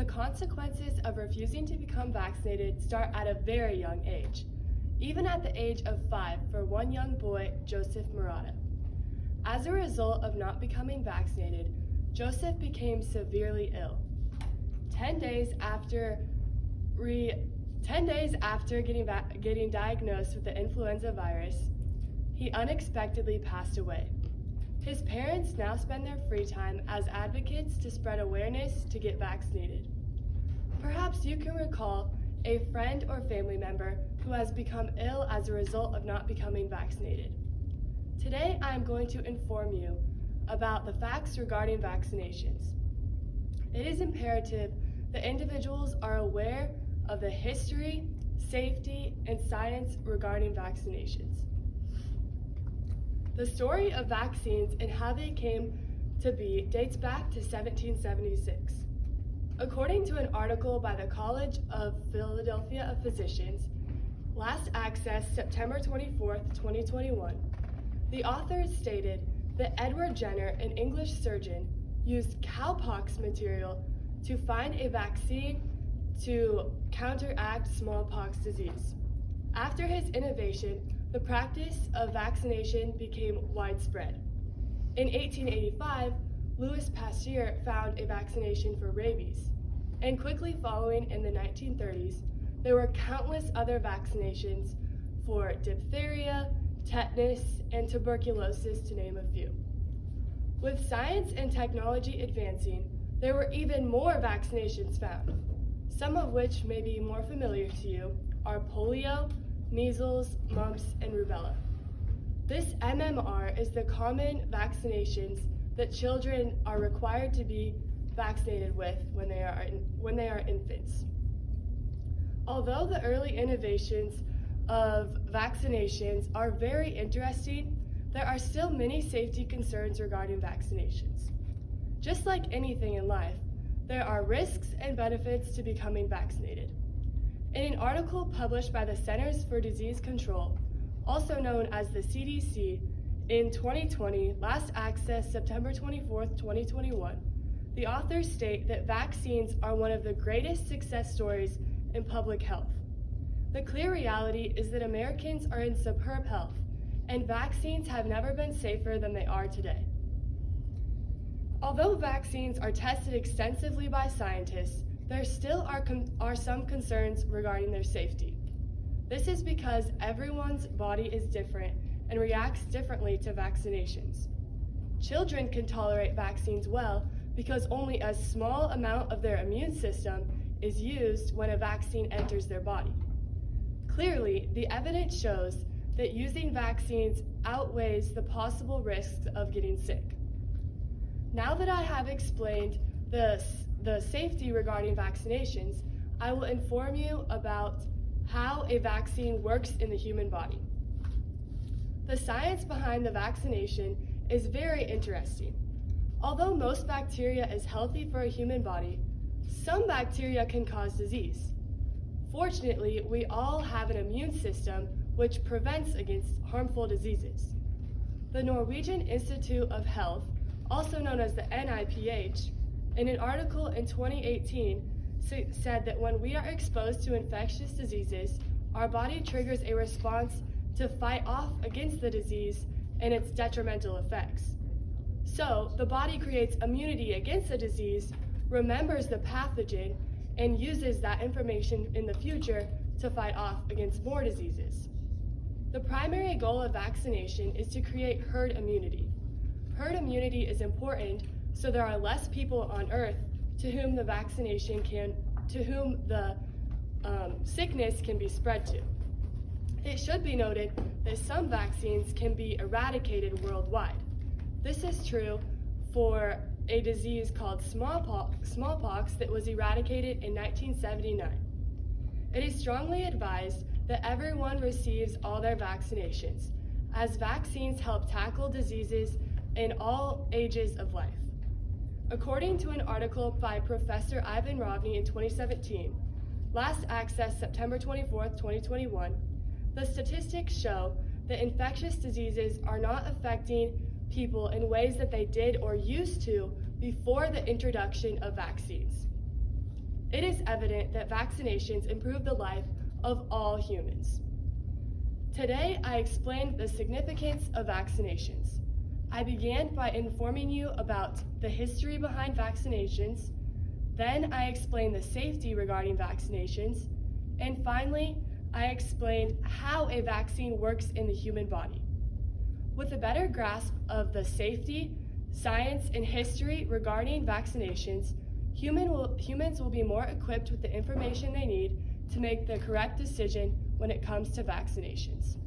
The consequences of refusing to become vaccinated start at a very young age, even at the age of 5 for one young boy, Joseph Murata. As a result of not becoming vaccinated, Joseph became severely ill. 10 days after getting diagnosed with the influenza virus, he unexpectedly passed away. His parents now spend their free time as advocates to spread awareness to get vaccinated. Perhaps you can recall a friend or family member who has become ill as a result of not becoming vaccinated. Today, I am going to inform you about the facts regarding vaccinations. It is imperative that individuals are aware of the history, safety, and science regarding vaccinations. The story of vaccines and how they came to be dates back to 1776. According to an article by the College of Philadelphia of Physicians, last accessed September 24, 2021, the authors stated that Edward Jenner, an English surgeon, used cowpox material to find a vaccine to counteract smallpox disease. After his innovation, the practice of vaccination became widespread. In 1885, Louis Pasteur found a vaccination for rabies, and quickly following in the 1930s, there were countless other vaccinations for diphtheria, tetanus, and tuberculosis, to name a few. With science and technology advancing, there were even more vaccinations found. Some of which may be more familiar to you are polio, measles, mumps, and rubella. This MMR is the common vaccinations that children are required to be vaccinated with when they are infants. Although the early innovations of vaccinations are very interesting, there are still many safety concerns regarding vaccinations. Just like anything in life, there are risks and benefits to becoming vaccinated. In an article published by the Centers for Disease Control, also known as the CDC, in 2020, last accessed September 24, 2021, the authors state that vaccines are one of the greatest success stories in public health. The clear reality is that Americans are in superb health, and vaccines have never been safer than they are today. Although vaccines are tested extensively by scientists, there still are some concerns regarding their safety. This is because everyone's body is different and reacts differently to vaccinations. Children can tolerate vaccines well because only a small amount of their immune system is used when a vaccine enters their body. Clearly, the evidence shows that using vaccines outweighs the possible risks of getting sick. Now that I have explained the safety regarding vaccinations, I will inform you about how a vaccine works in the human body. The science behind the vaccination is very interesting. Although most bacteria is healthy for a human body, some bacteria can cause disease. Fortunately, we all have an immune system which prevents against harmful diseases. The Norwegian Institute of Health, also known as the NIPH, in an article in 2018 said that when we are exposed to infectious diseases, our body triggers a response to fight off against the disease and its detrimental effects. So, the body creates immunity against the disease, remembers the pathogen, and uses that information in the future to fight off against more diseases. The primary goal of vaccination is to create herd immunity. Herd immunity is important so there are less people on Earth to whom the sickness can be spread to. It should be noted that some vaccines can be eradicated worldwide. This is true for a disease called smallpox that was eradicated in 1979. It is strongly advised that everyone receives all their vaccinations, as vaccines help tackle diseases in all ages of life. According to an article by Professor Ivan Rovny in 2017, last accessed September 24, 2021, the statistics show that infectious diseases are not affecting people in ways that they did or used to before the introduction of vaccines. it is evident that vaccinations improve the life of all humans. Today, I explained the significance of vaccinations. I began by informing you about the history behind vaccinations, then I explained the safety regarding vaccinations, and finally, I explained how a vaccine works in the human body. With a better grasp of the safety, science, and history regarding vaccinations, humans will be more equipped with the information they need to make the correct decision when it comes to vaccinations.